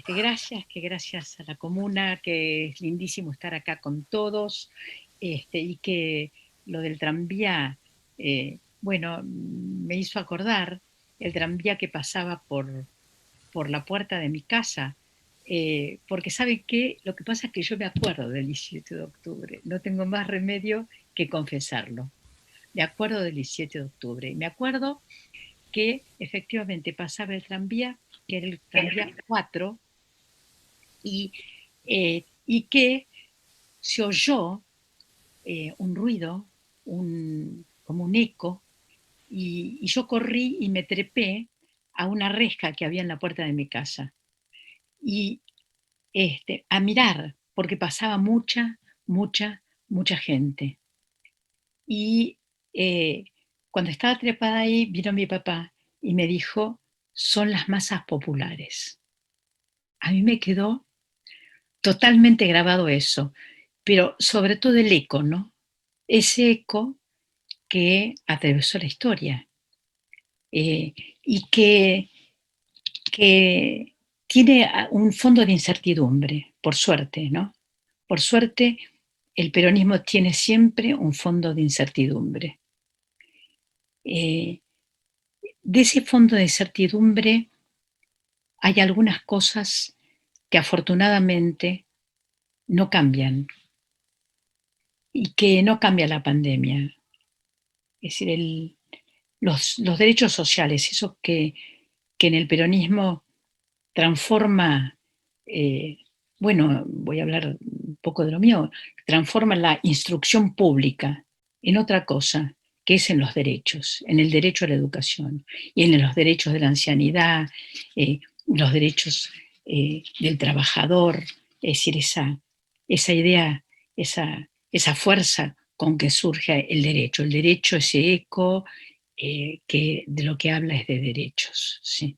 gracias a la comuna, que es lindísimo estar acá con todos, y que lo del tranvía, bueno, me hizo acordar el tranvía que pasaba por la puerta de mi casa, porque ¿saben qué? Lo que pasa es que yo me acuerdo del 17 de octubre, no tengo más remedio que confesarlo. Me acuerdo del 17 de octubre, me acuerdo que efectivamente pasaba el tranvía, que era el tranvía 4, y que se oyó un ruido, como un eco, y yo corrí y me trepé a una reja que había en la puerta de mi casa. Y a mirar, porque pasaba mucha gente. Y cuando estaba trepada ahí, vino mi papá y me dijo, son las masas populares. A mí me quedó totalmente grabado eso, pero sobre todo el eco, ¿no? Ese eco que atravesó la historia, y que tiene un fondo de incertidumbre, por suerte, ¿no? Por suerte, el peronismo tiene siempre un fondo de incertidumbre. De ese fondo de incertidumbre hay algunas cosas que afortunadamente no cambian, y que no cambia la pandemia. Es decir, los derechos sociales, eso que en el peronismo transforma, bueno, voy a hablar un poco de lo mío, transforma la instrucción pública en otra cosa, que es en los derechos, en el derecho a la educación, y en los derechos de la ancianidad, los derechos del trabajador, es decir, esa idea, esa fuerza con que surge el derecho, ese eco, que de lo que habla es de derechos, ¿sí?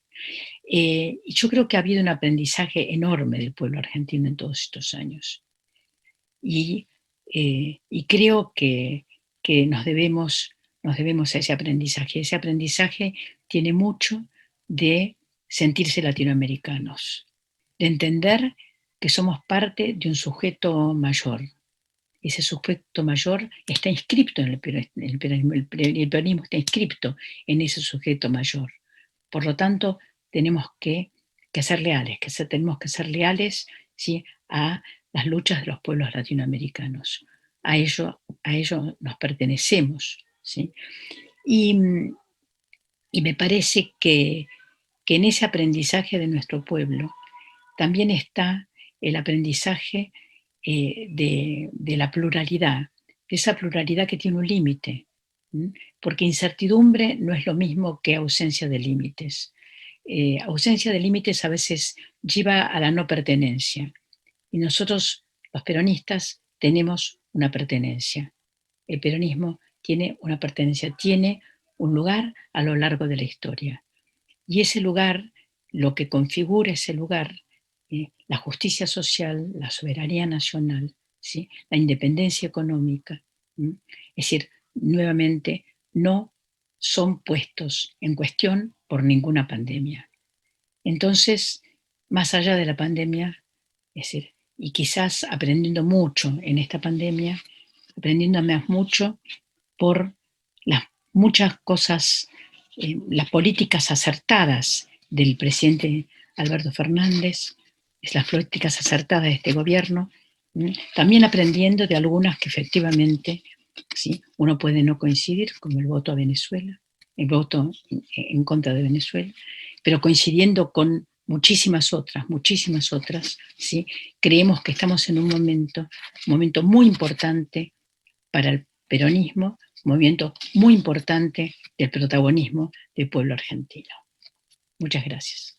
Y yo creo que ha habido un aprendizaje enorme del pueblo argentino en todos estos años. Y creo que nos debemos a ese aprendizaje. Ese aprendizaje tiene mucho de sentirse latinoamericanos, de entender que somos parte de un sujeto mayor. Ese sujeto mayor está inscripto en el peronismo, el peronismo está inscripto en ese sujeto mayor. Por lo tanto, tenemos que ser leales, tenemos que ser leales, ¿sí?, a las luchas de los pueblos latinoamericanos. A ello nos pertenecemos, ¿sí? Y, y me parece que en ese aprendizaje de nuestro pueblo también está el aprendizaje de la pluralidad, de esa pluralidad que tiene un límite, porque incertidumbre no es lo mismo que ausencia de límites. Ausencia de límites a veces lleva a la no pertenencia, y nosotros, los peronistas, tenemos una pertenencia. El peronismo tiene una pertenencia, tiene un lugar a lo largo de la historia. Y ese lugar, lo que configura ese lugar, la justicia social, la soberanía nacional, ¿sí?, la independencia económica, es decir, nuevamente, no son puestos en cuestión por ninguna pandemia. Entonces, más allá de la pandemia, es decir, y quizás aprendiendo mucho en esta pandemia, aprendiendo más mucho por las muchas cosas, las políticas acertadas del presidente Alberto Fernández, las políticas acertadas de este gobierno, también aprendiendo de algunas que efectivamente, ¿sí?, uno puede no coincidir, como el voto a Venezuela, el voto en contra de Venezuela, pero coincidiendo con muchísimas otras, ¿sí? Creemos que estamos en un momento muy importante para el peronismo, un movimiento muy importante del protagonismo del pueblo argentino. Muchas gracias.